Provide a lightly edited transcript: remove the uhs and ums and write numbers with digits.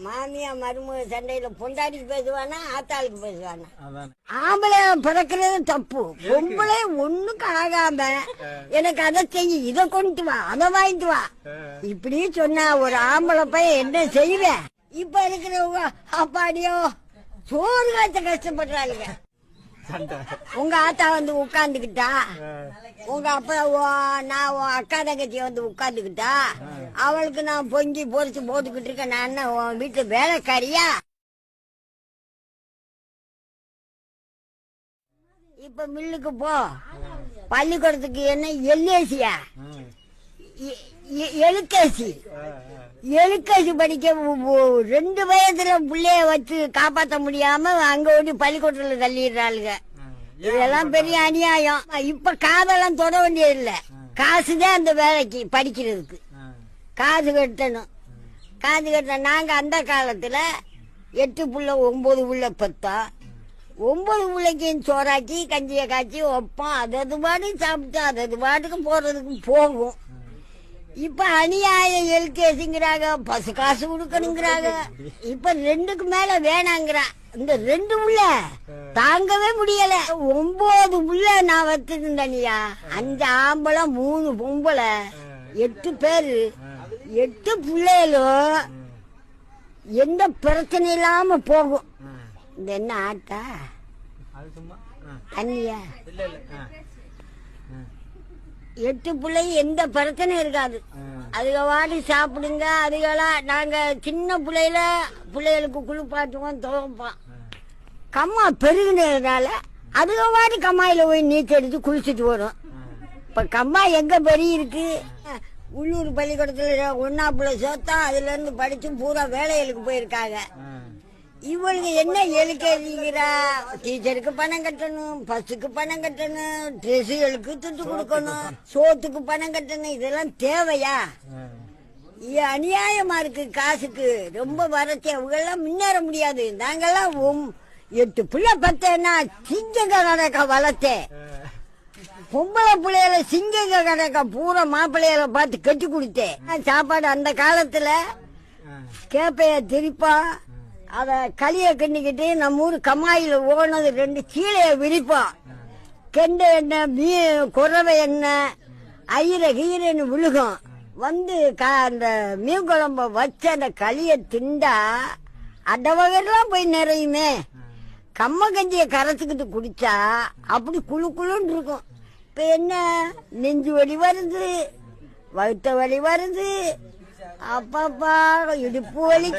மாமியா மருமக சண்டையில பொண்டாட்டிக்கு பேசுவானா ஆத்தாளுக்கு பேசுவானா? ஆம்பளை பிறக்கிறது தப்பு. பொம்பளை ஒண்ணுக்கு ஆகாம எனக்கு அதை செய்ய, இதை கொண்டு வா, அதை வாங்கிட்டு வா இப்படி சொன்னா ஒரு ஆம்பளை பையன் என்ன செய்வேன்? இப்ப இருக்கிறவங்க அப்பாடியோ சோறு காய்ச்ச கஷ்டப்படுறாளுங்க. உங்க ஆத்தா வந்து உட்காந்துக்கிட்டா, உங்க அப்பா நான் அக்கா தங்கச்சி வந்து உட்காந்துக்கிட்டா, அவளுக்கு நான் பொங்கி பொறிச்சு போட்டுக்கிட்டு இருக்கேன். நான் என்ன உன் வீட்டு வேலைக்காரியா? இப்ப மில்லுக்கு போ, பள்ளிக்கூடத்துக்கு என்ன எல்ஏசியா எழுக்கேசி படிக்க 2 வயதுல பிள்ளைய வச்சு காப்பாற்ற முடியாம அங்க ஓடி பள்ளிக்கூடத்துல தள்ளிடுறாளுங்க. இதெல்லாம் பெரிய அநியாயம். இப்ப காதெல்லாம் தொட வேண்டியது இல்ல, காசுதான் அந்த வேலைக்கு படிக்கிறதுக்கு. காசு கட்டணும், காசு கட்டணும். நாங்க அந்த காலத்துல 8 புள்ள 9 புள்ள பெத்தோம். 9 பிள்ளைக்கும் சோறாக்கி கஞ்சியை காய்ச்சி வைப்போம். அது பாட்டுக்கு சாப்பிட்டு அது பாட்டுக்கு போறதுக்கு போகும். இப்ப அநியாயம் எல்கேசிங்கிறாங்க, பசு காசு கொடுக்கணுங்கிறாங்க. இப்ப 2க்கு மேல வேணாங்கிறா. இந்த 2 புள்ள தாங்கவே முடியல. 9 புள்ள நான் வச்சிருந்தனியா, 5 ஆம்பளை 3 பொம்பளை, 8 பேரு. 8 பிள்ளைகளும் எந்த பிரச்சனை இல்லாம போகும். இந்த என்ன ஆட்டா தண்ணியா? 8 பிள்ளையும் எந்த பிரச்சனை இருக்காது. அதுக வாடி சாப்பிடுங்க. அதுகளா நாங்க சின்ன பிள்ளைகளுக்கு குளிப்பாட்டுவோம், துவைப்போம். கம்மா பெருகினதுனால அதுக வாடி கம்மாயில போய் நீச்சல் அடிச்சு குளிச்சுட்டு வரும். இப்ப கம்மா எங்க பெரிய இருக்கு? உள்ளூர் பள்ளிக்கூடத்துல 1ஆம் பிள்ளை சேர்த்தா அதுல இருந்து படிச்சு பூரா வேலைகளுக்கு போயிருக்காங்க. இவளுக்கு என்ன எழுக்கிறா? டீச்சருக்கு பணம் கட்டணும், பஸ்ஸுக்கு பணம் கட்டணும், ட்ரெஸ்ஸுகளுக்கு துட்டு கொடுக்கணும், சோத்துக்கு பணம் கட்டணும். இதெல்லாம் தேவையா? அநியாயமா இருக்கு. காசுக்கு ரொம்ப வரச்சு. அவங்கெல்லாம் முன்னேற முடியாது. நாங்கெல்லாம் 8 பிள்ளை பத்தேன்னா சிங்கங்க கணக்கா வளர்த்தேன். பொம்பளை பிள்ளைகள சிங்கங்க கணக்கா பூரா மாப்பிள்ளைகளை பார்த்து கட்டி கொடுத்தேன். சாப்பாடு அந்த காலத்துல கேப்பைய திரிப்பா, அத களிய கிண்டிக்கிட்டு நம்ம ஊர் கம்மாயில ஓனது 2 கீழைய விரிப்போம். கெண்டை எண்ணெய், குறவை எண்ணெய், கீரைன்னு விழுகும். வந்து அந்த மீன் குழம்ப வச்சு அந்த களிய திண்டா அந்த வகையெல்லாம் போய் நிறையுமே. கம்ம கஞ்சிய கரைச்சிக்கிட்டு குடிச்சா அப்படி குழு குழுன்னு இருக்கும். இப்ப என்ன நெஞ்சு வலி வருது, வயிற்று வலி வருது, அப்பப்பா இடுப்பு வலி.